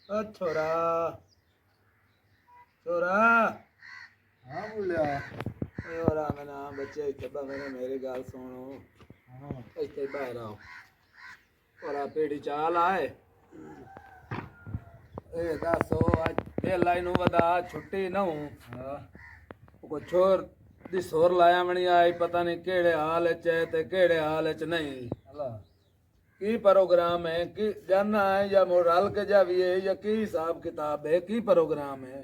ओ छोरा छोरा हाँ बोलिया। और आमना बच्चे इतने मैंने मेरी गाल सुनो। हाँ इतने बाहर आओ और आप पेड़ी चाल आए ए दसो आज बेला नु वदा छुट्टी ना हूं हाँ को छोर दी सोर लाया मणी आई पता नहीं केड़े हाल च है ते केड़े हाल च नहीं अल्लाह की प्रोग्राम है कि जाना है या मोरल के जावी है या की हिसाब किताब है की प्रोग्राम है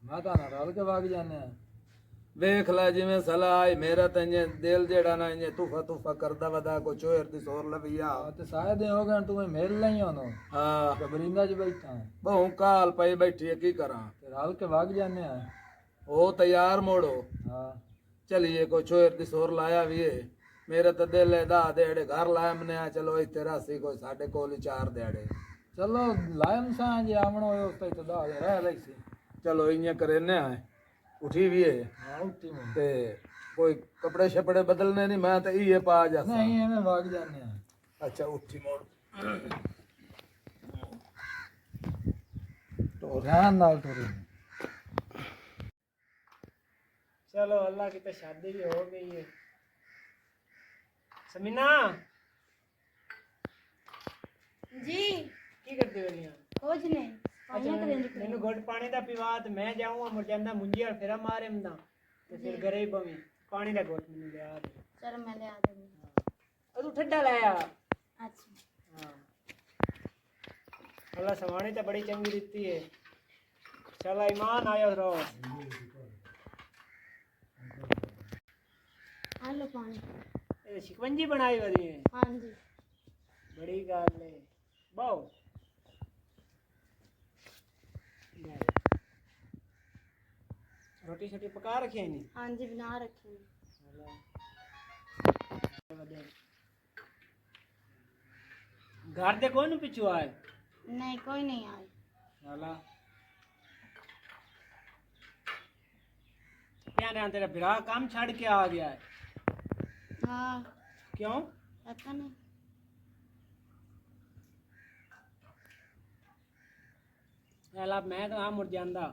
माता ना रल के भाग जाने हैं। वेख ला जिवें सलाह आई मेरा तो इंजे दिल जेड़ा ना इंजे तूफा तूफा करदा वदा को चोर दी सोर लविया हाँ तो शायद ये हो गया तुम्हें मेल नहीं होनो हाँ कबरिंदा च बैठा है बहु काल पई बैठी है की करा तो रल के भाग जाने हैं। हो तैयार मोड़ो हाँ चलिए को चोर दी सोर लाया भी है मेरा तो दिल है दा देड़े घर लाया मने आ चलो इत्ते रासी कोई साडे कोल ही 4 देड़े चलो लायम सा जे आमणो हो तो तो दा रह रही सी। चलो इयां करेने आए उठी भी है हाँ उठी में ते कोई कपड़े शपड़े बदलने नहीं मैं तो ये पा जा नहीं हमें भाग जाने हैं। अच्छा उठी मोड़ तो ध्यान नाल टोरी चलो अल्लाह की तो शादी भी हो गई है। समीना जी की करती हो रही कुछ नहीं अच्छा पानी करें मैंने घुट पानी का पिवा तो मैं जाऊंगा मुड़ जांदा मुंजी और फिर मारे मना तो फिर घरे ही पवी पानी का घुट मैंने लिया दे। चलो मैं ले आ दूंगी। और तू ठंडा लाया। अच्छा हाँ अल्लाह सवानी तो बड़ी चंगी दिखती है। चलो ईमान आयो रहो। लो पानी। ये शिकवंजी बनाई वरी है हाँ जी बड़ी गाल है बहु रोटी शोटी पका रखी है नहीं। हाँ जी बना रखे हैं। घर दे कौन पिछू आए नहीं कोई नहीं आए। वाला क्या नाम तेरा बिरा काम छाड़ के आ गया है हाँ क्यों पता नहीं। याला मैं तो हाँ मुड़ जांदा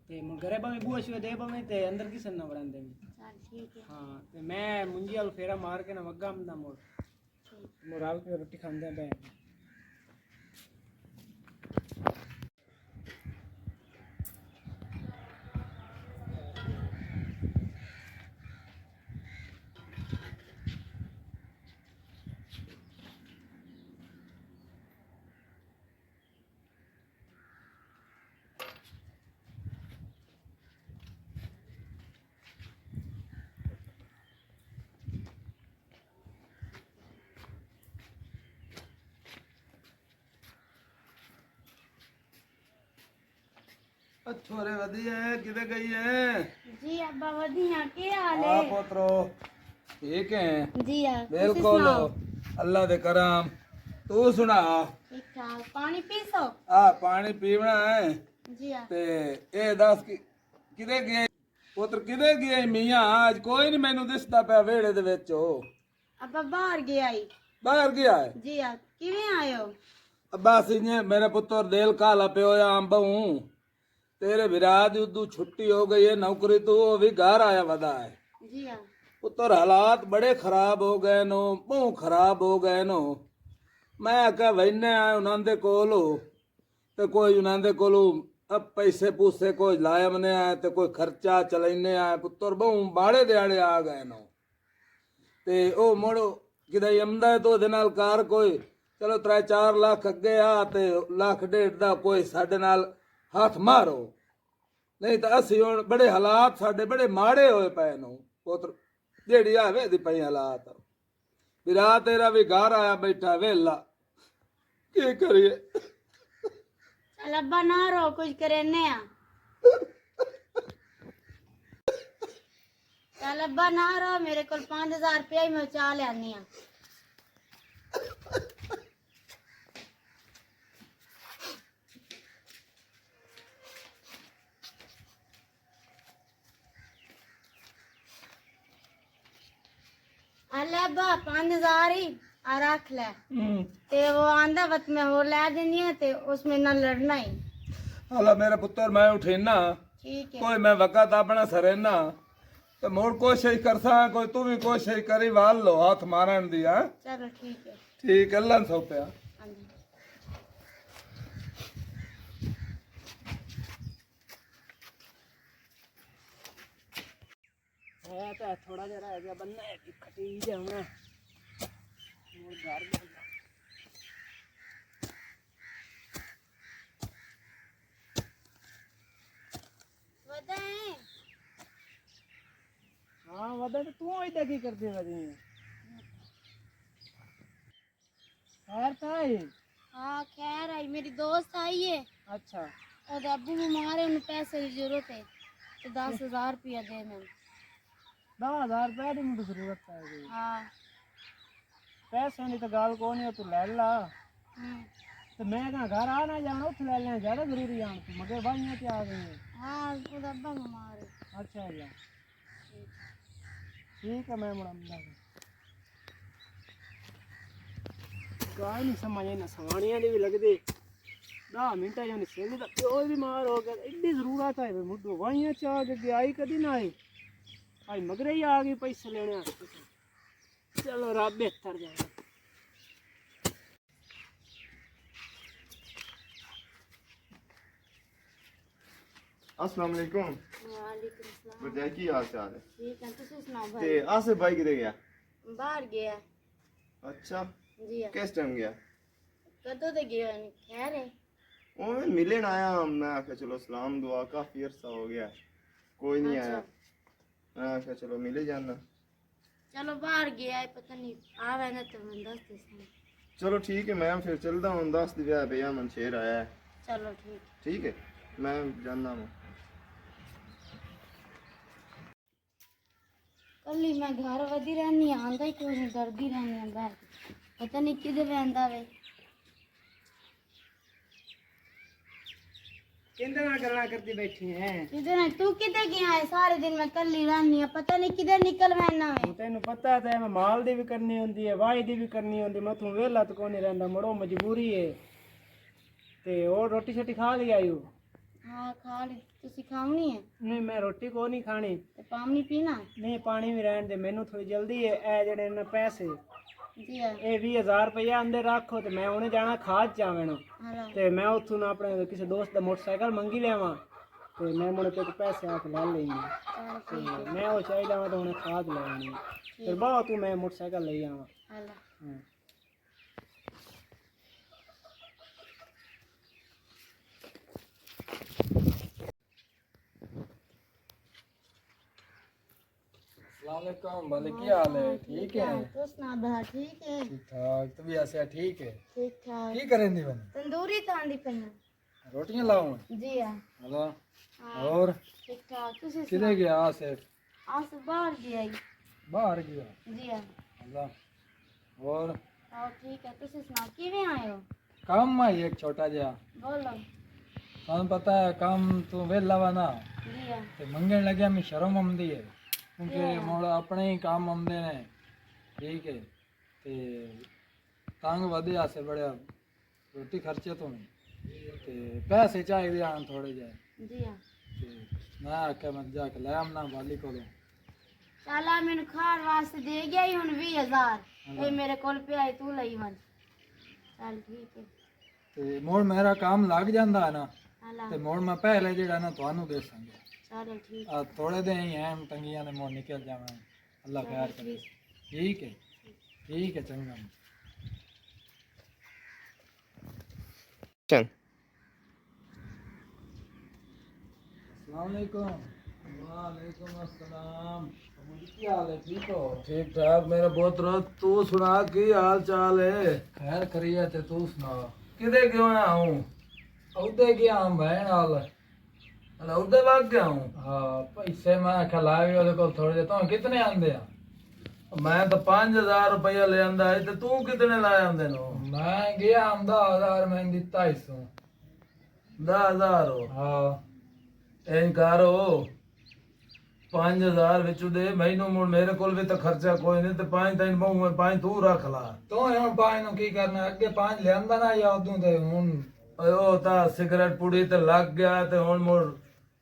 ते घरे बमे बुआ शुए दे बमे ते अंदर किसन ना बड़ांदे में चल ठीक है। हाँ ते मैं मुंजी वाल फेरा मार के ना वग्गा में ना मोड़ ठीक। मोराल के रोटी खांदे पे छोरे वधिया है किधर गई है जी अब्बा वधिया के हाल आ है। पोतरो ठीक है जी यार बिल्कुल अल्लाह दे करम तू सुना ठीक ठाक पानी पी सो। आ पानी पीवना है जी यार ते ए दस किधे गए पुत्र किधे गए मियां आज कोई नहीं मैनू दिसदा पिया वेड़े दे विच अब्बा बाहर गया ही। बाहर गया है जी यार किवें आए हो। बस इन्हें मेरे पुत्र दिल काला पियो आम बहू तेरे विराज उदू छुट्टी हो गई है नौकरी तो वो भी घर आया वदा है जी यार पुत्र हालात बड़े खराब हो गए नो बहु खराब हो गए नो मैं आख्या वहीने आए उन्होंने कोलो तो कोई उन्होंने कोलो अब पैसे पूसे कोई लाया मने आए तो कोई खर्चा चलने आए पुत्र बहु बाड़े दिहाड़े आ गए नो ते ओ मोड़ो किदा यमदा तो ओदे नाल कार कोई चलो 3-4 लाख अगे आ ते लाख डेढ़ दा कोई साडे नाल हाथ मारो नहीं तो असी हुण बड़े हालात साडे बड़े माड़े होए पए नो पुत्र जेड़ी आवे दी पई हालात विरा तेरा भी घर आया बैठा वेला की करिए चल अब्बा ना रो कुछ करेने आ। चल अब्बा ना रो मेरे को 5000 रुपया ही मैं चा लियानी आ। अल्ले अब्बा 5000 ही आ रख ले। ते वो आंदा वक्त में और ला देनी है ते उसमें ना लड़ना ही। हला मेरे पुत्र मैं उठेना ठीक है। कोई मैं वक़्त अपना सरेना तो मोड़ कोशिश करसा कोई तू भी कोशिश करी वाल लो हाथ मारन दी हां। चलो ठीक है। ठीक अल्लाह सौंपया। हाँ जी। है तो थोड़ा जरा रह गया बनना है कि खटी जाऊंगा और घर बताएं। हाँ वदा तो तू इधर की कर दे वदी खैर था ये। हाँ खैर आई, मेरी दोस्त आई है अच्छा और अब्बू बीमार है, उन्हें पैसे की जरूरत है तो 10,000 रुपया दे मैं। 10,000 रुपया की मुझे जरूरत है। हाँ। पैसे नहीं तो गाल को नहीं तू ले ला हम्म। तो मैं कहाँ घर आ ना जाना उठ ले लेना ज़्यादा जरूरी है तो मगर भाई क्या आ गई है। हाँ खुद अब्बा बीमार है। अच्छा अल्लाह ठीक है मैं मुड़ा गाय नहीं समझ ना सवानियां भी लग दे 10 मिनट जाने सेली तो प्यो बीमार हो गया इतनी जरूरत है मुद्दो वाइयां चाह के आई कदी ना आई आई मगरे ही आ गई पैसे लेने चलो रब बेहतर जाए। अस्सलाम वालेकुम वालेकुम सलाम। बजाय की हाल चाल है ठीक है, तुम सुनाओ ते भाई। आसिफ भाई किधर गया बाहर गया। अच्छा जी हाँ। किस टाइम गया कदों ते गया नहीं, खैर है। ओ मैं मिलन आया मैं आख्या चलो सलाम दुआ काफी अरसा हो गया कोई नहीं आया मैं आख्या चलो मिले जाना चलो बाहर गया है, पता नहीं आवे ना तो मैं दस दें। चलो ठीक है मैं फिर चलता हूँ 10 दिव्या भैया मनशेर आया है चलो ठीक। ठीक है मैं जाना हूँ कल मैं घर वधी रहनी आंदा ही कोई नहीं, डरदी रहनी बाहर, पता नहीं किधर रहंदा वे। किंदे ना गल्ला करती बैठी हैं किधर है तू, किधर गया है? सारे दिन मैं कल ही रहनी है, पता नहीं किधर निकल वैना है। तेन पता है मैं माल दी भी करनी होंदी है वाही दी भी करनी होंदी मैं तू वेला तो कोनी रहंदा मड़ो मजबूरी है ते और रोटी शोटी खा ली आई हो। हाँ खा ली, तुसी खावनी है नहीं मैं रोटी को नहीं खानी ते पानी पीना। नहीं पानी भी रहन दे मैनू थोड़ी जल्दी है ए जेड़े ने पैसे जी हाँ। ए 20,000 रुपया अंदर रखो ते मैं उन्हें जाना खाद जावण हेलो। ते मैं उथों ना अपने किसी दोस्त का मोटरसाइकिल मंगी लेवा ते मैं मुड़े ते पैसे आके ले लेंगे चलो ते ठीक है। मैं वो चाहिए जावा तो उन्हें खाद ले आनी फिर बहुत तू मैं मोटरसाइकिल ले आवा। हेलो। हाँ। अस्सलाम वालेकुम, भले की हाल है? ठीक है, तो सुना बहा ठीक है? ठीक ठाक। तू भी ऐसे ठीक है? ठीक ठाक। की करें दी बनी तंदूरी तांदी पईया। रोटियां लाऊं? जी हाँ। हेलो। हाँ, और ठीक ठाक। तुसी किधर गया आसिफ? आज बाहर गया ही। बाहर गया। जी हाँ। हेलो। और और ठीक है, तुसी सुनाओ किवें आए हो? काम आई एक छोटा जिहा बोलो। तुम पता है काम तू वेला वा ना जी हाँ। ते मंगन लग्या मैं शर्म आंदी है क्योंकि मोड़ अपने ही काम आंदे ने ठीक है ते तंग वधिया से बड़े रोटी खर्चे तो नहीं ते पैसे चाहिए आन थोड़े जाए जी हाँ। ते मैं आख्या मैं जाके ले आमना वाली कोलों चला मैंने खार वास्ते दे गया ही हुन 20,000 ये मेरे कोल पे आई तू लई वन। चल ठीक है। ते मोड़ मेरा काम लग जांदा है ना हला। ते मोड़ मैं पहले जेड़ा ना थानू देसांगा चलो ठीक। आ थोड़े दिन ही हैं तंगियां ने मोड़ निकल जावे अल्लाह खैर करे ठीक है चंगा चल अस्सलामुअलैकुम। वालेकुम अस्सलाम। क्या हाल है? ठीक हो? ठीक ठाक मेरे पुत्र तू सुना की हाल चाल है खैर करिए ते तू सुना। किधे क्यों आया हूँ उदे गया हम बहन हाल। अरे उधर भाग गया हूँ हाँ पैसे मैं खिलाए ਉਹਦੇ ਕੋਲ थोड़े जे तो कितने आंदे आ? मैं तो 5,000 रुपया ले आंदा है ते तू कितने लाए आंदे नो मैं गया हम 10,000 मैं दिता इसो 10,000 हो हाँ एन करो 5000 ਵਿੱਚੋਂ ਦੇ ਮੈਨੂੰ ਮੁੜ ਮੇਰੇ ਕੋਲ ਵੀ ਤਾਂ ਖਰਚਾ ਕੋਈ ਨਹੀਂ ਤੇ 5 ਤੈਨੂੰ ਬਹੁ 5 ਤੂੰ ਰੱਖ ਲਾ। ਤੂੰ ਹੁਣ ਪਾਣੀ ਨੂੰ ਕੀ ਕਰਨਾ, ਅੱਗੇ 5 ਲਿਆਂਦਾ ਨਾ ਜਾਂ ਉਦੋਂ ਤੇ ਹੁਣ ਓਏ ਉਹ ਤਾਂ ਸਿਗਰਟ ਪੁੜੀ ਤੇ ਲੱਗ ਗਿਆ ਤੇ ਹੁਣ ਮੁੜ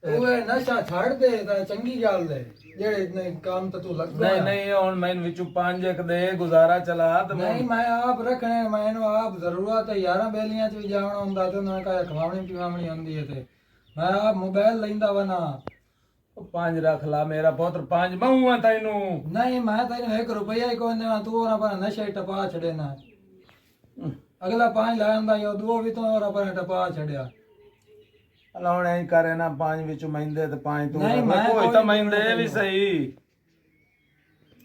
ਉਹ ਨਸ਼ਾ ਛੱਡ ਦੇ ਤਾਂ ਚੰਗੀ ਗੱਲ ਹੈ, ਜਿਹੜੇ ਕੰਮ ਤੇ ਤੂੰ ਲੱਗਾ। ਨਹੀਂ ਹੁਣ ਮੈਨੂੰ ਵਿੱਚੋਂ 5 ਇੱਕ ਦੇ ਗੁਜ਼ਾਰਾ ਚਲਾ ਤੇ ਨਹੀਂ ਮੈਂ ਆਪ ਰੱਖਣੇ, ਮੈਨੂੰ ਆਪ ਜ਼ਰੂਰਤ ਹੈ, ਯਾਰਾਂ ਬੇਲੀਆਂ ਚ ਵੀ ਜਾਣਾ ਹੁੰਦਾ ਤੇ ਉਹਨਾਂ ਕਾ ਖਵਾਉਣੀ ਪਿਵਾਉਣੀ ਹੁੰਦੀ ਹੈ ਤੇ ਮੈਂ ਆਪ ਮੋਬਾਈਲ ਲੈਂਦਾ ਵਾ ਨਾ। 5 ਰੱਖ ਲਾ ਮੇਰਾ ਪੁੱਤਰ, 5 ਮੂੰਹਾਂ ਤੈਨੂੰ। ਨਹੀਂ ਮੈਂ ਤੈਨੂੰ 1 ਰੁਪਈਆ ਹੀ ਕੋਈ ਦੇਣਾ, ਤੂੰ ਉਹਨਾਂ ਪਰ ਨਸ਼ਾ ਹੀ ਟਪਾ ਛੜੇ ਨਾ। ਅਗਲਾ 5 ਲੈ ਆਂਦਾ ਜਾਂ ਦੋ ਵੀ ਤੂੰ ਉਹਨਾਂ ਪਰ ਟਪਾ ਛੜਿਆ। ਲਾਉਣ ਐਂ ਕਰੇ ਨਾ 5 ਵਿੱਚੋਂ ਮਹਿੰਦੇ ਤੇ 5 ਤੂੰ ਨਹੀਂ, ਰੱਖ। ਮੈਂ ਕੋਈ ਕੋਈ ਤਾਂ ਨਹੀਂ ਮਹਿੰਦੇ ਦੇਣਾ। ਵੀ ਸਹੀ,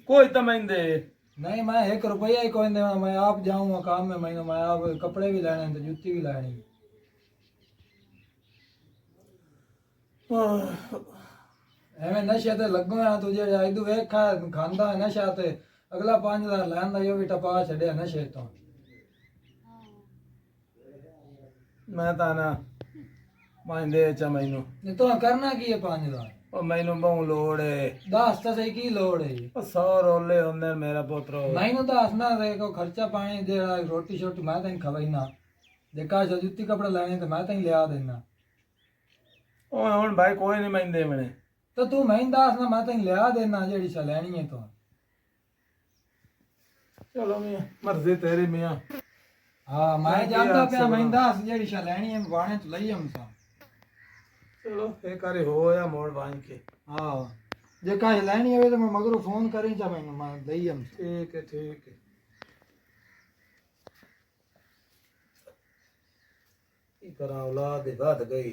ਕੋਈ ਤਾਂ ਮਹਿੰਦੇ। नहीं मैं 1 रुपया ही कोई देना, मैं आप जाऊंगा काम में महीनों, मैं आप कपड़े भी लेने तो जूती भी लेनी। एवें नशे ते लगो आ तू जे इदू वेख खांदा है नशा ते अगला 5000 लैंदा यो भी टपा छड़िया नशे तो। ਮੈਂ ਤਾਂ ਨਾ ਮਹਿੰਦੇ ਚ ਮੈਨੂੰ नहीं तो करना की है 5000? ਉਹ ਮੈਨੂੰ ਬਹੁ ਲੋੜ ਏ। दस तो सही की लोड़ है? ਉਹ 100 ਰੋਲੇ ਹੁੰਦੇ ਨੇ ਮੇਰਾ ਪੁੱਤਰੋ। मैनू दस ना दे को खर्चा पानी दे रोटी शोटी मैं तेन खवाईना, देखा जूती कपड़े लेने तो मैं तेन लिया देना। ਉਹ ਹੁਣ ਭਾਈ ਕੋਈ ਨਹੀਂ ਮਹਿੰਦੇ ਮਣੇ तो तू मैं दस ना मैं तेन लिया देना जेड़ी सा लैनी है तो। ਚਲੋ ਮੀਆਂ ਮਰਜ਼ੀ ਤੇਰੀ ਮੀਆਂ। हाँ मैं जानता पे मैं दस जेड़ी सा लैनी है बाणे तो लई हम सा। ਚਲੋ ਇਹ ਕਰੇ ਹੋਇਆ ਮੋੜ ਵਾਂ ਕੇ। हाँ जे काहे लैनी है तो मैं मगरो फोन करी चा मैनू मैं लई हम। ਠੀਕ ਹੈ ਠੀਕ ਹੈ। ਕੀ ਕਰਾਂ ਔਲਾਦ ਦੀ ਵੱਧ ਗਈ।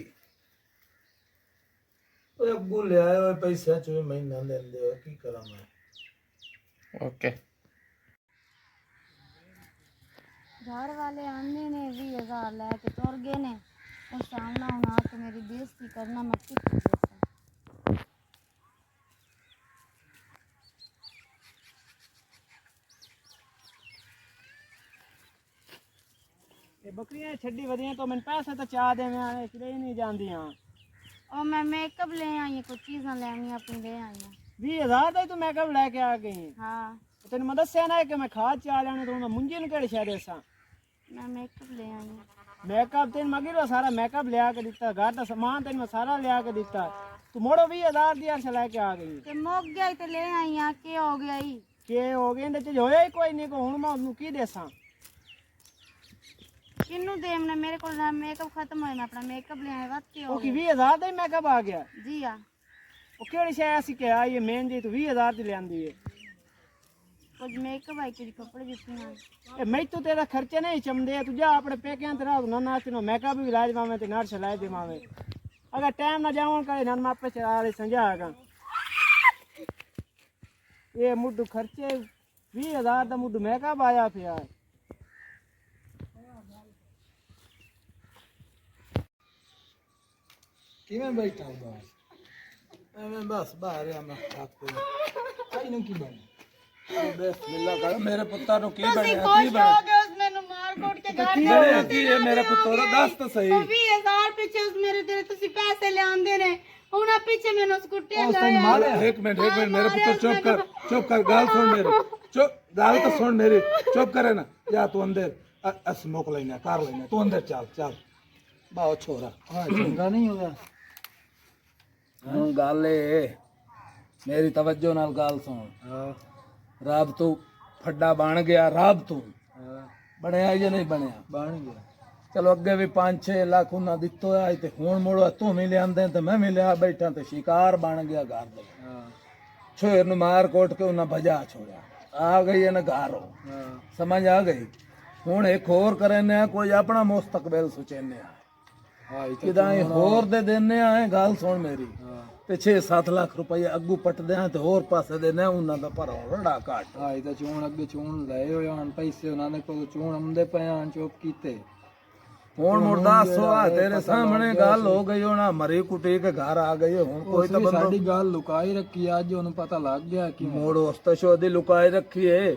ਓਏ ਅੱਗੂ ਲਿਆਏ ਹੋਏ ਪੈਸੇ ਚ ਵੀ ਮਹੀਨਾ ਦਿੰਦੇ ਹੋ, ਕੀ ਕਰਾਂ ਮੈਂ। ਓਕੇ घर वाले आने ने 20,000 लेके तुर गए ने, और सामना होना तो मेरी बेइज्जती करना मैं कितनी बेइज्जती। ਇਹ ਬੱਕਰੀਆਂ ਛੱਡੀ ਵਧੀਆਂ ਤੋਂ ਮੈਨੂੰ ਪੈਸੇ ਤਾਂ ਚਾਹ ਦੇਵੇਂ ਆਣੇ ਚਲੇ ਨਹੀਂ ਜਾਂਦੀਆਂ। और मैं मेकअप ले आई हूं, कुछ चीज़ें लेनी अपनी ले आई हूं। 20,000 ਦਾ ਹੀ ਤੂੰ ਮੇਕਅਪ ਲੈ ਕੇ ਆ ਗਈ। हाँ ਤੈਨੂੰ ਮੈਂ ਦੱਸਿਆ ਨਾ ਕਿ ਮੈਂ ਖਾਦ ਚਾਹ ਲੈਣੇ ਤੂੰ ਮੈਂ ਮੁੰਜੀ ਨੂੰ ਕਿਹੜੇ ਸ਼ਹਿਰ ਦੇਸਾਂ। मैं मेकअप ले आई हूं। ਮੇਕਅਪ ਤੈਨੂੰ ਮਗਰੋਂ ਸਾਰਾ ਮੇਕਅਪ ਲਿਆ ਕੇ ਦਿੱਤਾ, ਘਰ ਦਾ ਸਮਾਨ ਤੈਨੂੰ ਮੈਂ ਸਾਰਾ ਲਿਆ ਕੇ ਦਿੱਤਾ, ਤੂੰ ਮੋੜੋ 20,000 ਦੀ ਅਰਸ਼ ਲੈ ਕੇ ਆ ਗਈ। ते मुक गया तो ले आई हां, के हो गया ही? ਕੀ ਹੋ ਗਿਆ ਇਹਦੇ ਚ ਹੋਇਆ ਹੀ ਕੋਈ ਨਹੀਂ, ਕੋ ਹੁਣ ਮੈਂ ਉਹਨੂੰ ਕੀ ਦੇਸਾਂ। किन्नू देम ने मेरे को मेकअप खत्म होया, मैं अपना मेकअप ले आई, वक्त के हो ਉਹ ਕੀ गया। 20,000 ਦਾ ਹੀ ਮੇਕਅਪ ਆ ਗਿਆ। जी हाँ, ਉਹ ਕਿਹੜੀ ਸ਼ੈ ਅਸੀਂ ਕਿ ਆਈ ਹੈ ਮਹਿੰਦੀ ਤੂੰ 20,000 ਦੀ ਲਿਆਂਦੀ ਹੈ। कुछ मेकअप आई, कुछ कपड़े दिते हैं। ਇਹ ਮੈਥੋਂ ਤੇਰਾ ਖਰਚੇ ਨਹੀਂ ਚਮਦੇ, ਤੂੰ ਜਾ ਆਪਣੇ ਪੇਕਿਆਂ ਤੇ ਰਾਤ ਨਾ ਨਾਚ ਨੂੰ ਮੇਕਅਪ ਵੀ ਲਾ ਦੇਵਾਂ ਤੇ ਨਰਸ ਲਾ ਦੇਵਾਂ। ਅਗਰ ਟਾਈਮ ਨਾ ਜਾਵਾਂ ਕਰੇ ਨਾ ਮੈਂ ਆਪੇ ਚਲਾ ਲੈ ਸੰਜਾਗਾ। ਇਹ ਮੁੱਢ ਖਰਚੇ 20,000 ਦਾ ਮੁੱਢ ਮੇਕਅਪ ਆਇਆ ਪਿਆ। किवें बैठा हुआ ਐਵੇਂ ਬਸ ਬਾਹਰ ਆ ਮੈਂ ਖਾਤੇ कई नु की बन? ਬਿਸਮਿਲ੍ਲਾ ਕਰ। ਮੇਰੇ ਪੁੱਤਾਂ ਨੂੰ ਕੀ ਬਣਿਆ ਕੀ खुश ਬਣਿਆ हो गए, उस मैंने मार कोट के घर ਬਣਿਆ ਕੀ ਹੈ ਮੇਰੇ ਪੁੱਤਰ ਦੱਸ ਤਾਂ ਸਹੀ। 20,000 ਪਿੱਛੇ ਉਸ ਮੇਰੇ ਤੇ ਤੁਸੀਂ ਪੈਸੇ ਲਿਆਉਂਦੇ ਨੇ, ਹੁਣ ਆ ਪਿੱਛੇ ਮੈਨੂੰ ਸਕੂਟਰ ਉਸ ਤੈਨੂੰ ਲਾਇਆ। ਮਾਰਿਆ? ਇੱਕ ਮਿੰਟ ਮੇਰੇ ਪੁੱਤਰ ਚੁੱਪ ਕਰ ਗੱਲ ਸੁਣ ਮੇਰੀ, ਚੁੱਪ ਗੱਲ ਤਾਂ ਸੁਣ ਮੇਰੀ, ਚੁੱਪ ਕਰੇ ਨਾ। ਜਾ ਤੂੰ ਅੰਦਰ ਅਸ ਮੁਕ ਲੈਣਾ ਕਰ ਲੈਣਾ, ਤੂੰ ਅੰਦਰ ਚੱਲ ਬਾਓ ਛੋਰਾ। हाँ चंगा नहीं होगा। ਹੁਣ ਗੱਲ ਏ ਮੇਰੀ ਤਵੱਜੋ ਨਾਲ ਗੱਲ ਸੁਣ। हाँ ਰੱਬ ਤੂੰ ਫੱਡਾ ਬਣ ਗਿਆ, ਰੱਬ ਤੂੰ हाँ ਬਣਿਆ ਜਾਂ ਨਹੀਂ ਬਣਿਆ। बन गया। ਚਲੋ ਅੱਗੇ ਵੀ 5-6 ਲੱਖ ਉਹਨਾਂ ਦਿੱਤੋ ਆ ਤੇ ਹੁਣ ਮੁੜੋ ਤੂੰ ਵੀ ਲਿਆਂਦੇ ਤੇ ਮੈਂ ਵੀ ਲਿਆ ਬੈਠਾ ਤੇ ਸ਼ਿਕਾਰ ਬਣ ਗਿਆ ਘਰ ਦੇ। हाँ ਛੋਰ ਨੂੰ ਮਾਰ ਕੋਟ ਕੇ ਉਹਨਾਂ ਭਜਾ ਛੋੜਿਆ, ਆ ਗਈ ਇਹਨਾਂ ਘਰੋਂ, हाँ ਸਮਝ ਆ ਗਈ। ਹੁਣ ਇੱਕ ਹੋਰ ਕਰਨੇ ਆ, ਕੋਈ ਆਪਣਾ ਮੁਸਤਕਬਲ ਸੁਚੇਨੇ ਆ हाँ ਕਿਦਾਂ ਇਹ ਹੋਰ ਦੇ ਦੇਨੇ ਆ। ਗੱਲ ਸੁਣ ਮੇਰੀ, हाँ ਤੇ 6-7 ਲੱਖ ਰੁਪਏ ਅੱਗੂ ਪੱਟਦੇ ਆ ਤੇ ਹੋਰ ਪਾਸੇ ਦੇਨੇ ਉਹਨਾਂ ਦਾ ਭਰਾ ਰੜਾ ਘੱਟ। हाँ ये तो चून अगे चून ले होए हन पैसे उन्होंने को चून आंदे पे हन चुप कीते। ਹੁਣ ਮੁਰਦਾ ਸੋਆ ਤੇਰੇ ਸਾਹਮਣੇ ਗੱਲ ਹੋ ਗਈ, ਹੋਣਾ ਮਰੀ ਕੁੱਟੀ ਕੇ ਘਰ ਆ ਗਈ। ਹੁਣ ਕੋਈ ਤਾਂ ਬੰਦਾ ਸਾਡੀ ਗੱਲ ਲੁਕਾਈ ਰੱਖੀ, ਅੱਜ ਉਹਨੂੰ ਪਤਾ ਲੱਗ ਗਿਆ ਕਿ ਮੋੜੋ ਉਸਤਸ਼ੋ ਦੀ ਲੁਕਾਈ ਰੱਖੀਏ।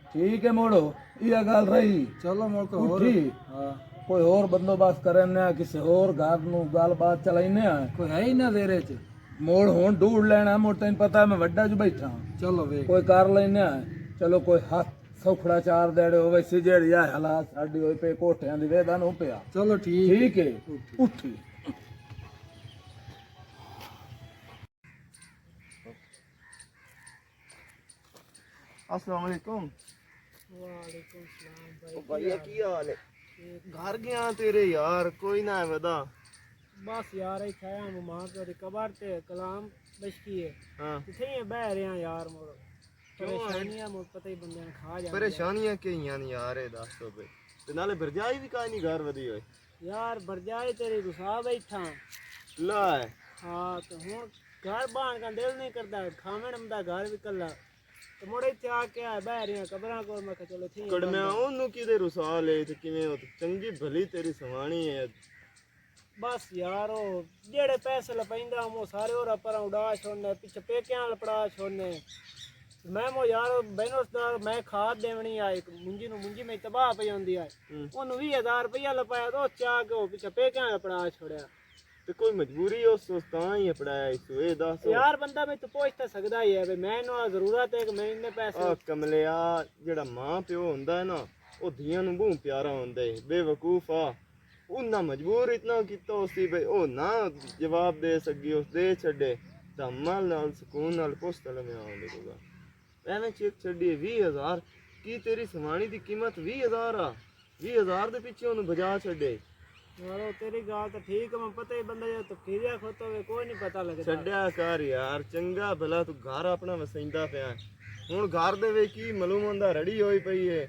ਠੀਕ ਹੈ ਮੋੜੋ, ਇਹ ਗੱਲ ਰਹੀ। ਚਲੋ ਮੋੜ ਕੇ ਹੋਰ ਉੱਠੀ ਹਾਂ ਕੋਈ ਹੋਰ ਬੰਦੋਬਸਤ ਕਰਨੇ ਆ, ਕਿਸੇ ਹੋਰ ਘਰ ਨੂੰ ਗੱਲਬਾਤ ਚਲਾਈਨੇ ਆ। ਕੋਈ ਹੈ ਹੀ ਨਾ ਤੇਰੇ ਚ? ਮੋੜ ਹੁਣ ਢੂੜ ਲੈਣਾ ਮੋੜ ਤੈਨੂੰ ਪਤਾ ਮੈਂ ਵੱਡਾ ਚ ਬੈਠਾ ਚਲੋ ਵੇਖ ਕੋਈ ਕਰ ਲੈਨੇ ਆ ਚਲੋ ਕੋਈ ਹੱਥ ਸੌਖੜਾ ਚਾਰ ਦੇੜੇ ਹੋਵੇ ਸੀ ਜਿਹੜੀ ਆ ਹਾਲਾਤ ਸਾਡੀ ਹੋਈ ਪਏ ਕੋਠਿਆਂ ਦੀ ਵੇਦਾ ਨੂੰ ਪਿਆ ਚਲੋ ਠੀਕ ਠੀਕ ਹੈ ਉੱਠੀ अस्सलाम वालेकुम वालेकुम सलाम भाई ओ भैया की हाल है घर गया तेरे यार कोई ना है वदा बस यार इत्थे आया मैं मां प्यो दी कबर ते कलाम बशकी है हाँ किथे ही बह रहे हैं यार मोड़ क्यों है? परेशानियां मोड़ पता ही बंदे ने खा जाते परेशानियां कईयां ने यार ए दस तो भाई ते नाले भरजाई भी काई नहीं घर वदी होए यार बरजाए तेरी गुस्सा बैठा ला है हाँ तो हूँ घर बाहर का दिल नहीं करता खावे नमदा घर भी कला तो मुड़े इत्थे आके आ बह रहे हैं कबरां को मैं कहा चलो थी कड़मिया ओनू किदे रुसा ले ते किवें हो चंगी भली तेरी सवाणी है बस यार ओ जेड़े पैसे लपैंदा वो सारे और पर उड़ा छोड़ने पीछे पेकियां लपड़ा छोड़ने मैं मो यार बेनोसदार मैं खाद देवनी आई मुंजी में तबाह पई होंदी आई ओनू 20000 रुपया लपाया तो चाह के पीछे पेकियां लपड़ा छोड़या ते कोई मजबूरी हो सोचता ही अपनाया इस ए दस यार बंदा मैं तो पहुंच तो सकदा ही है भाई मैनू जरूरत है कि मैं इन्ने पैसे आ कमलिया जेड़ा मां प्यो हुंदा है ना ओ धियां नू बहुत प्यारा हुंदा है बेवकूफ आ उन्ना मजबूर इतना किता उसी भाई ओ ना जवाब दे सकी उस दे छड़े धम्मल नाल सुकून नाल पोस्टल में आउंदे कोगा एवें चेक छड़ी 20000 की तेरी सवाणी दी कीमत 20000 आ 20000 दे पीछे ओनू बजा छड़े यार तेरी गाल तो ठीक है मैं पता ही बंदा जो तफकीरिया खोतो हुए कोई नहीं पता लगता छड्या कर यार चंगा भला तू घर अपना वसैंदा पिया हुण घर दे वे की मालूम हुंदा रड़ी होई पई है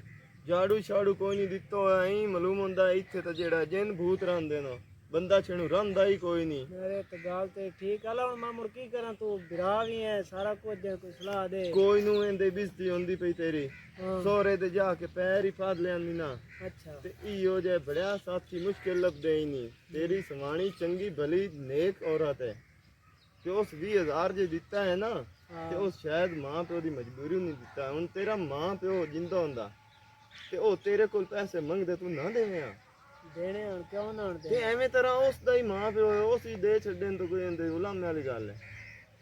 झाड़ू छाड़ू कोई नहीं दित्तो ऐ मालूम हुंदा इत्थे तो जेड़ा जिन भूत रहिंदे न बंदा छणू रहिंदा ही कोई नहीं मेरे तो गाल ते ठीक है हुण मैं मुड़ की करा तू बिरा भी है सारा कुछ दे कोई सलाह दे कोई नू एंदे बिजती हुंदी पई तेरी हाँ। सोरे ते जाके पैर ही फाद लेंदी ना अच्छा ते इहो जे बड़िया साथी मुश्किल लभदे ही नहीं तेरी सवाणी चंगी भली नेक औरत है ते उस 20000 जे दिता है ना हाँ। ते उस शायद मां प्यो दी मजबूरी नहीं दिता हुण तेरा मां प्यो जिंदा हुंदा ते ओ तेरे कोल पैसे मंगदे तू ना देवें देने हुण क्यों ना हुण ते दे एवें तरह उस दा ही मां प्यो है उस ही दे छड्डन तो कोई एंदे उलामे वाली गल है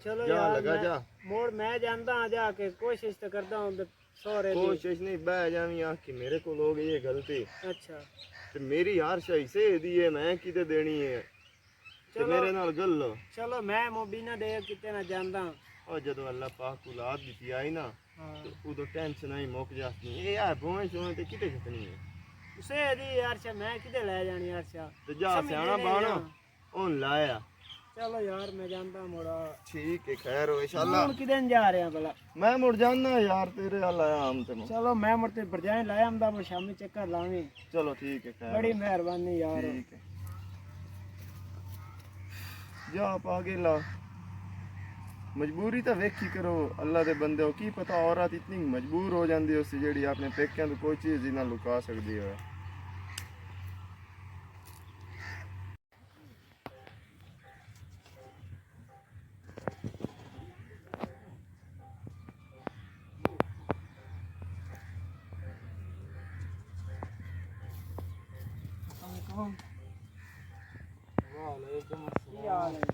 चलो जा यार लगा जा मोड़ मैं जानता हाँ जाके कोशिश तो करता हूँ सोरे दी कोशिश नहीं बह जावी आखी मेरे को हो गई ये गलती अच्छा ते मेरी यार सही से दी है मैं किते देनी है ते चलो। मेरे नाल गल लो चलो मैं मोबीना दे किते ना जानदा और जदों अल्लाह पाक औलाद दी आई ना हाँ ते उदों टेंशन ही मुक जाती ये यार भोए शोए ते किते कितनी है उसे दी यार शा मैं किते ले जानी यार शा ते जा सियाना बाना ओन लाया चलो यार मैं जानता मोड़ा ठीक है खैर हो इंशाल्लाह हुण किदे जा रहे हैं भला मैं मुड़ जाना यार तेरे अल आया हम ते चलो मैं मुड़ते बरजाए लाया हमदा मैं शामी चक्कर लावी चलो ठीक है खैर बड़ी मेहरबानी यार ठीक है जा आप आगे ला मजबूरी तो वेखी करो अल्लाह दे बंदे हो की पता औरत इतनी मजबूर हो जाती है उससे जेड़ी अपने पेकियां तो कोई चीज ही ना लुका सकती है वालेकुम की हाल है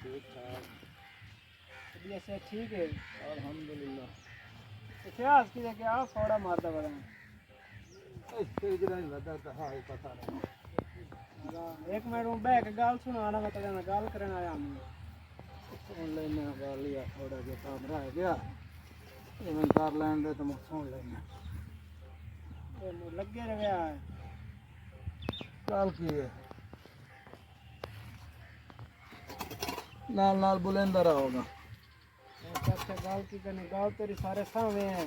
ठीक ठाक तबीयत से ठीक है अल्हम्दुलिल्लाह इतिहास की जगह आप थोड़ा मारता बड़ा ਇੱਥੇ ਜਿਹੜਾ ਵਦਾ ਤਾਂ ਹਾਂ ਪਤਾ ਨਹੀਂ एक मिनट में बैठ के गाल सुनाना मैं तेरे नाल गाल करने आया हूं ਸੁਣ ਲੈਣਾ ਗੱਲ ਲਿਆ ਥੋੜਾ ਜਿਹਾ ਕੰਮ ਰਹਿ ਗਿਆ ਇਵੇਂ ਕਰ ਲੈਣ ਦੇ ਤਾਂ ਮੈਂ ਸੁਣ ਲੈਣਾ ये मुझे लगे रहे है ਚੱਲ ਕੀ ਹੈ ਨਾਲ ਨਾਲ ਬੁਲੰਦਾ ਰਹੋਗਾ अच्छा गाल की करने गाल तेरी सारे सामने है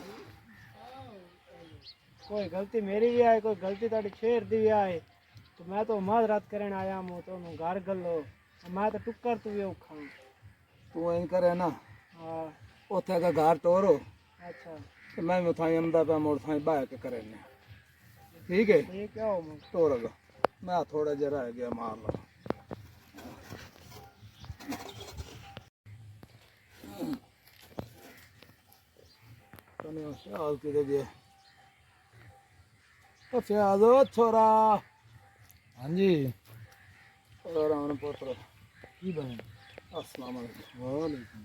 कोई गलती मेरी भी आए कोई गलती तेरी शेर दी भी आए तो मैं तो माजरत करने आया हूं तो घर गलो मैं तो टुक्कर तू भी औखा ਤੂੰ ਐਂ ਕਰੇ ਨਾ हाँ ਉੱਥੇ ਦਾ ਘਰ ਤੋਰੋ अच्छा ਤੇ ਮੈਂ ਵੀ ਥਾਂ ਅੰਦਾ ਪਿਆ ਮੋੜ ਥਾਂ ਬਾਹਰ ਕੇ ਕਰੇ ਨੇ ਠੀਕ ਹੈ ठीक है हो ਤੋਰਗਾ ਮੈਂ ਥੋੜਾ ਜਿਹਾ ਰਹਿ ਗਿਆ ਮਾਰ ਲਾ ਤਨੇ ਸ਼ਾਲ ਕਿਦੇ ਗਿਆ ਉਹ ਫਿਆਜ਼ੋ ਛੋਰਾ ਹਾਂਜੀ ਰਾਣ ਪੁੱਤਰ ਕੀ ਬਣੇ अस्सलाम वालेकुम। ਵਾਲੇਕੁਮ।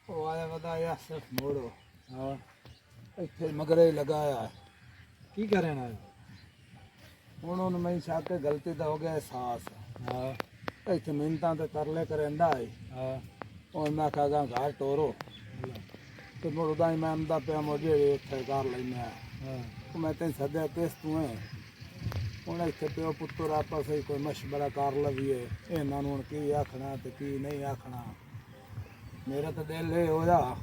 ਉਹ ਆਇਆ ਵਧਾਇਆ ਸਿਰਫ ਮੋੜੋ ਹਾਂ ਇੱਥੇ ਮਗਰੇ ਲਗਾਇਆ ਹੈ। ਕੀ ਕਰਨ ਆਏ? ਹੁਣ ਉਹਨੂੰ ਮੈਂ ਸ਼ੱਕ ਗਲਤੀ ਦਾ ਹੋ ਗਿਆ ਅਹਿਸਾਸ। ਹਾਂ ਇੱਥੇ ਮਿੰਤਾਂ ਤੇ ਤਰਲੇ ਕਰਦਾ ਹੈ। ਹਾਂ ਹੁਣ ਮੈਂ ਕਹਾਂਗਾ ਘਰ ਟੋਰੋ ਤੇ ਮੁੜ ਉਦਾਂ ਹੀ ਮੈਂ ਆਂਦਾ ਪਿਆ ਮੋਝੇ ਇੱਥੇ ਕਰ ਲੈਣਾ। ਹਾਂ ਮੈਂ ਤੈਨੂੰ ਸੱਦਿਆ ਕਿਸ ਤੂੰ ਹੈ। ਹੁਣ ਇੱਥੇ ਪਿਓ ਪੁੱਤਰ ਆਪਸ ਵਿੱਚ ਕੋਈ ਮਸ਼ਵਰਾ ਕਰ ਲਈਏ ਇਹਨਾਂ ਨੂੰ ਹੁਣ ਕੀ ਆਖਣਾ ਤੇ ਕੀ ਨਹੀਂ ਆਖਣਾ। ਮੇਰਾ ਤਾਂ ਦਿਲ ਇਹ ਹੋਇਆ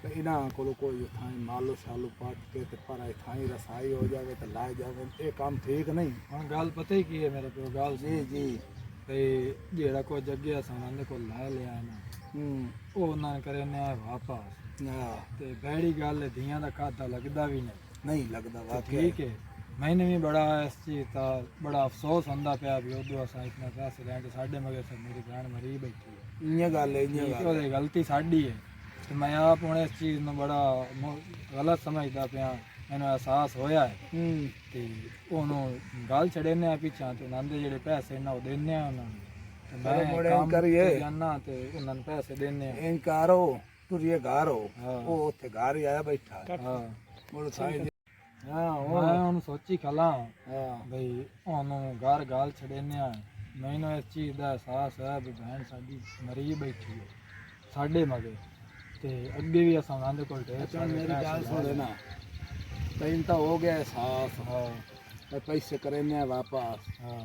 ਤੇ ਇਹਨਾਂ ਕੋਲ ਕੋਈ ਥਾਂ ਮਾਲੋ ਸ਼ਾਲੂ ਪੱਟ ਕੇ ਤੇ ਪਰ ਥਾਂ ਰਸਾਈ ਹੋ ਜਾਵੇ ਤੇ ਲਾਏ ਜਾਵੇ। ਇਹ ਕੰਮ ਠੀਕ ਨਹੀਂ। ਹੁਣ ਗੱਲ ਪਤਾ ਹੀ ਕੀ ਹੈ ਮੇਰੇ ਪਿਓ ਗੱਲ ਜੀ ਜੀ ਤੇ ਜਿਹੜਾ ਕੁਝ ਅੱਗੇ ਅਸਾਂ ਦੇ ਕੋਲ ਲੈ ਲਿਆ ਨਾ ਉਹ ਉਹਨਾਂ ਨੇ ਕਰੇ ਨੇ ਵਾਪਸ ਹਾਂ ਤੇ ਬੈੜੀ ਗੱਲ ਹੈ, ਧੀਆਂ ਦਾ ਖਾਤਾ ਲੱਗਦਾ ਵੀ ਨਹੀਂ। ਨਹੀਂ ਲੱਗਦਾ ਵਾਕਿਆ। ਠੀਕ ਹੈ ਮੈਨੂੰ ਵੀ ਬੜਾ ਇਸ ਚੀਜ਼ ਦਾ ਬੜਾ ਅਫਸੋਸ ਹੁੰਦਾ ਪਿਆ ਵੀ ਉਦੋਂ ਅਸਾਂ ਇਤਨਾ ਪੈਸੇ ਲੈਣ ਤੇ ਸਾਡੇ ਮਗਰ ਸੇ ਮੇਰੀ ਭੈਣ ਮਰੀ ਬੈਠੀ ਹੈ। ਇਹ ਗੱਲ ਹੈ ਇਹ ਗੱਲ ਉਹਦੀ ਗਲਤੀ ਸਾਡੀ ਹੈ ਤੇ ਮੈਂ ਆਪ ਹੁਣ ਇਸ ਚੀਜ਼ ਨੂੰ ਬੜਾ ਗਲਤ ਸਮਝਦਾ ਪਿਆ। ਮੈਨੂੰ ਅਹਿਸਾਸ ਹੋਇਆ ਹੈ ਤੇ ਉਹਨੂੰ ਗੱਲ ਛੜੇਨੇ ਆ ਪਿੱਛਾ ਤੇ ਉਹਨਾਂ ਦੇ ਜਿਹੜੇ ਪੈਸੇ ਨਾ ਉਹ ਦੇਣੇ ਆ ਉਹਨਾਂ ਨੂੰ ਤੇ ਮੈਂ ਕੰਮ ਕਰੀਏ ਜਾਨਾ ਤੇ ਉਹਨਾਂ ਨੂੰ ਪੈਸੇ ਦੇਣੇ ਆ। ਇਨਕਾਰੋ ਤੁਰੀਏ ਘਰ ਹੋ ਹਾਂ। ਉਹ ਉੱਥੇ ਘਰ ਹੀ ਆਇਆ ਬੈਠਾ ਹਾਂ ਮੁੜ ਸਾਈ ਹਾਂ ਮੈਂ ਉਹਨੂੰ ਸੋਚੀ ਖਲਾ ਹਾਂ ਬਈ ਉਹਨੂੰ ਘਰ ਗਾਲ ਛੜੇਨੇ ਆ। ਮੈਨੂੰ ਇਸ ਚੀਜ਼ ਦਾ ਅਹਿਸਾਸ ਹੈ ਵੀ ਭੈਣ ਸਾਡੀ ਮਰੀ ਬੈਠੀ ਹੈ ਸਾਡੇ ਮਗਰ ਤੇ ਅੱਗੇ ਵੀ ਅਸਾਂ ਉਹਨਾਂ ਦੇ ਕੋਲ ਢੇਰ ਚੱਲ ਸਾਰੇ ਮੇਰੀ ਪੈਸੇ ਗੱਲ ਲੈ ਸੁਣ ਲਏ। ਨਾ ਤੈਨੂੰ ਤਾਂ ਹੋ ਗਿਆ ਅਹਿਸਾਸ ਤੇ ਪੈਸੇ ਕਰਨੇ ਵਾਪਸ ਹਾਂ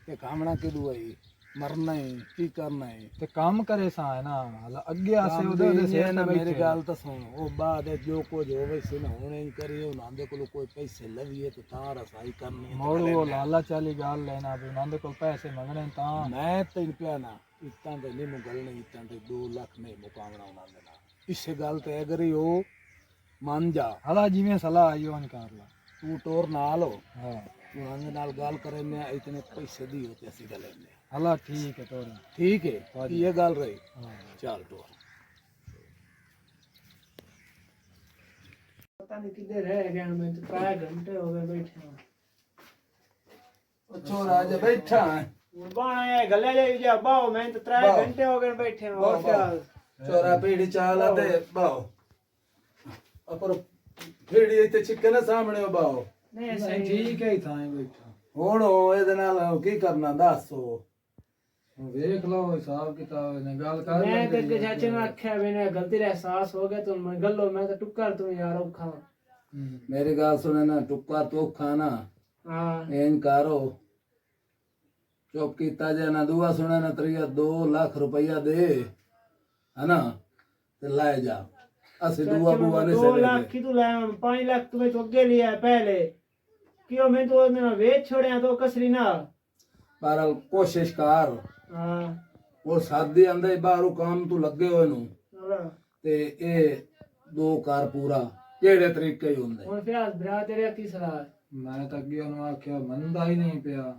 ਤੇ ਕਾਮਣਾ ਕਿਦੂ ਆਈ ਮਰਨਾ ਹੈ ਕੀ ਕਰਨਾ ਹੈ। ਤੇ ਕੰਮ ਕਰੇ ਸਾਂ ਹੈ ਨਾ ਹਾਲਾ ਅੱਗੇ ਆਸੇ ਉਹਦੇ ਸਿਰ ਨਾ ਤੇ ਮੇਰੀ ਬੈਠੇ। ਗੱਲ ਤਾਂ ਸੁਣ ਉਹ ਬਾਅਦ ਜੋ ਕੁਝ ਹੋਵੇ ਸੀ ਨਾ ਹੁਣੇ ਹੀ ਕਰੀ ਉਹਨਾਂ ਦੇ ਕੋਲ ਕੋਈ ਪੈਸੇ ਲਵੀਏ ਤੇ ਤਾਂ ਰਸਾਈ ਕਰਨੀ ਹੈ। ਮੋੜ ਉਹ ਲਾਲਾ ਚਾਲੀ ਗੱਲ ਲੈਣਾ ਵੀ ਉਹਨਾਂ ਦੇ ਕੋਲ ਪੈਸੇ ਮੰਗਣੇ ਤਾਂ ਮੈਂ ਤੈਨੂੰ ਪਿਆ ਨਾ ਇਤਾਂ ਦੇ ਨਹੀਂ ਮੁਗਲ ਨਹੀਂ ਇਤਾਂ ਦੇ 2 ਲੱਖ ਨਹੀਂ ਮੁਕਾਵਣਾ ਉਹਨਾਂ ਦੇ ਨਾਲ। ਇਸੇ ਗੱਲ ਤੇ ਅਗਰ ਹੀ ਉਹ ਮੰਨ ਜਾ ਹਾਲਾ ਜਿਵੇਂ ਸਲਾਹ ਆਈ ਉਹ ਕਰ ਲਾ। ਤੂੰ ਟੋਰ ਨਾਲ ਹੋ ਹਾਂ ਉਹਨਾਂ ਦੇ ਨਾਲ ਗੱਲ ਕਰਨੇ ਇਤਨੇ ਪੈਸੇ ਦੀ ਹੋ ਤੇ ਅਸੀਂ ਗੱਲ ਲੈਣੇ ਹਾਲਾ ਠੀਕ ਹੈ ਤੋਰ ਠੀਕ ਹੈ ਇਹ ਗੱਲ ਰਹੀ। ਹਾਂ ਚੱਲ ਟੋਰ ਪਤਾ ਨਹੀਂ ਕਿੱਧਰ ਰਹਿ ਗਏ ਮੈਂ ਤੇ 3 ਘੰਟੇ ਹੋ ਗਏ ਬੈਠੇ ਨੂੰ। ਉਹ ਚੋਰਾ ਜਾ ਬੈਠਾ ਹੈ। ਹੁਣ ਬਾਣਾ ਇਹ ਗੱਲੇ ਜਾਈ ਜਾ ਬਾਓ ਮੈਂ ਤੇ 3 ਘੰਟੇ ਹੋ ਗਏ ਬੈਠੇ ਨੂੰ। ਹੋਰ ਕਿਆ ਚੋਰਾ ਪੀੜੀ ਚਾਲਾ ਤੇ ਬਾਓ ਅਪਰ ਫੇੜੀ ਇੱਥੇ ਚਿੱਕੇ ਨਾ ਸਾਹਮਣੇ ਬਾਓ ਨਹੀਂ ਨਹੀਂ ਸਹੀ ਠੀਕ ਹੈ ਥਾਂ ਬੈਠਾ। ਹੁਣ ਉਹ ਇਹਦੇ ਨਾਲ ਕੀ ਕਰਨਾ ਦੱਸੋ। ਹੁਣ ਵੇਖ ਲਓ ਹਿਸਾਬ ਕਿਤਾਬ ਨੇ ਗੱਲ ਕਰ ਮੈਂ ਤੇ ਲੈਂਦੇ ਚਾਚੇ ਨੂੰ ਆਖਿਆ ਵੀ ਨੇ ਗਲਤੀ ਦਾ ਅਹਿਸਾਸ ਹੋ ਗਿਆ ਤੁਹਾਨੂੰ ਮੈਂ ਗੱਲੋ ਮੈਂ ਤਾਂ ਟੁੱਕਰ ਤੂੰ ਯਾਰ ਔਖਾ। ਮੇਰੀ ਗੱਲ ਸੁਣੇ ਨਾ ਟੁੱਕਾ ਤੂੰ ਖਾਣਾ ਹਾਂ ਐਨ ਕਰੋ ਚੁੱਪ ਕੀਤਾ ਜੇ ਨਾ ਦੁਆ ਸੁਣੇ ਨਾ ਤਰੀਆ 2 ਲੱਖ ਰੁਪਈਆ ਦੇ ਹਨਾ ਤੇ ਲੈ ਜਾ ਅਸੀਂ ਦੁਆ ਬੁਆ ਨਹੀਂ 2 ਸੇ ਲੱਖ ਕੀ ਤੂੰ ਲੈ 5 ਲੱਖ ਤੂੰ ਵਿੱਚ ਅੱਗੇ ਲਿਆ ਪਹਿਲੇ ਕਿਉਂ ਮੈਂ ਤੂੰ ਉਹਦੇ ਨਾਲ ਵੇਚ ਛੋੜਿਆ ਤੋ ਕਸਰੀ ਨਾਲ। ਪਰ ਕੋਸ਼ਿਸ਼ ਕਰ ਹਾਂ ਉਹ ਸਾਦੀ ਆਂਦੇ ਬਾਹਰੋਂ ਕੰਮ ਤੂੰ ਲੱਗੇ ਹੋਏ ਨੂੰ ਤੇ ਇਹ 2 ਕਰ ਪੂਰਾ ਕਿਹੜੇ ਤਰੀਕੇ ਹੀ ਹੁੰਦੇ। ਹੁਣ ਫਿਰ ਭਰਾ ਤੇਰੇ ਕੀ ਸਲਾਹ ਹੈ? ਮੈਂ ਤਾਂ ਅੱਗੇ ਉਹਨੂੰ ਆਖਿਆ ਮੰਨਦਾ ਹੀ ਨਹੀਂ ਪਿਆ।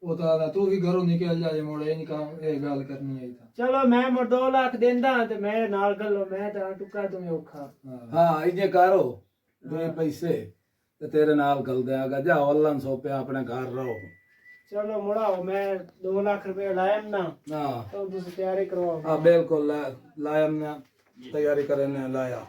ਉਹ ਤਾਂ ਆਦਾ ਤੂੰ ਵੀ ਘਰੋਂ ਨਿਕਲ ਜਾ ਜੇ ਮੋੜੇ ਨਹੀਂ ਕੰਮ ਇਹ ਗੱਲ ਕਰਨੀ ਆਈ ਤਾਂ। ਚਲੋ ਮੈਂ ਮੋੜ 2 ਲੱਖ ਦਿੰਦਾ ਤੇ ਮੇਰੇ ਨਾਲ ਗੱਲੋ ਮੈਂ ਤਾਂ ਟੁੱਕਾ ਤੂੰ ਔਖਾ। ਹਾਂ ਇੰਨੇ ਕਰੋ ਦੇ ਪੈਸੇ ਤੇ ਤੇਰੇ ਨਾਲ ਗੱਲ ਦਿਆਗਾ ਜਾ ਅੱਲਾਹ ਸੋਪਿਆ ਆਪਣੇ ਘਰ ਰਹੋ। ਚਲੋ ਮੁੜਾਓ ਮੈਂ 2 ਲੱਖ ਰੁਪਏ ਲਾਇਆ ਨਾ ਹਾਂ ਤਾਂ ਤੁਸੀਂ ਤਿਆਰੀ ਕਰਵਾਓ। हाँ बिल्कुल लाया हमने तैयारी करने लाया।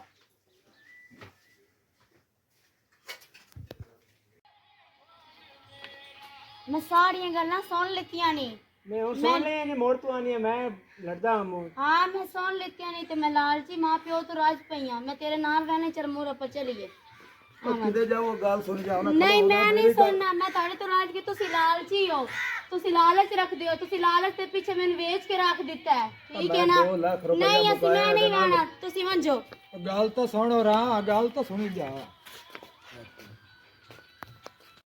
मैं सारियां गल्लां सुन लित्तियां नी। मैं ਹੁਣ ਸੁਣ ਲਿਆ ਨੇ ਮੋੜ ਤੋਂ ਆਣੀ ਮੈਂ ਲੜਦਾ ਹਾਂ ਮੋੜ। हाँ मैं सुन लित्तियां नी ते मैं लालची मां प्यो तो राज पईयां मैं तेरे नाल रहने चरमूर पर चलीए। किधर जाओ गाल सुन जाओ ना। नहीं मैं नहीं सुनना मैं ਤੁਹਾਡੇ ਤੋਂ ਰਾਜ ਕੀ ਤੁਸੀਂ ਲਾਲਚੀ ਹੋ ਤੁਸੀਂ ਲਾਲਚ ਰੱਖਦੇ ਹੋ ਤੁਸੀਂ ਲਾਲਚ ਦੇ ਪਿੱਛੇ ਮੈਨੂੰ ਵੇਚ ਕੇ ਰੱਖ ਦਿੱਤਾ ਹੈ ਠੀਕ ਹੈ ਨਾ। 2 ਲੱਖ रुपया ਨਹੀਂ ਅਸੀਂ ਮੈਂ ਨਹੀਂ ਰਹਿਣਾ ਤੁਸੀਂ ਮੰਜੋ। ਗੱਲ ਤਾਂ ਸੁਣ ਰਾ ਗੱਲ ਤਾਂ ਸੁਣੀ ਜਾ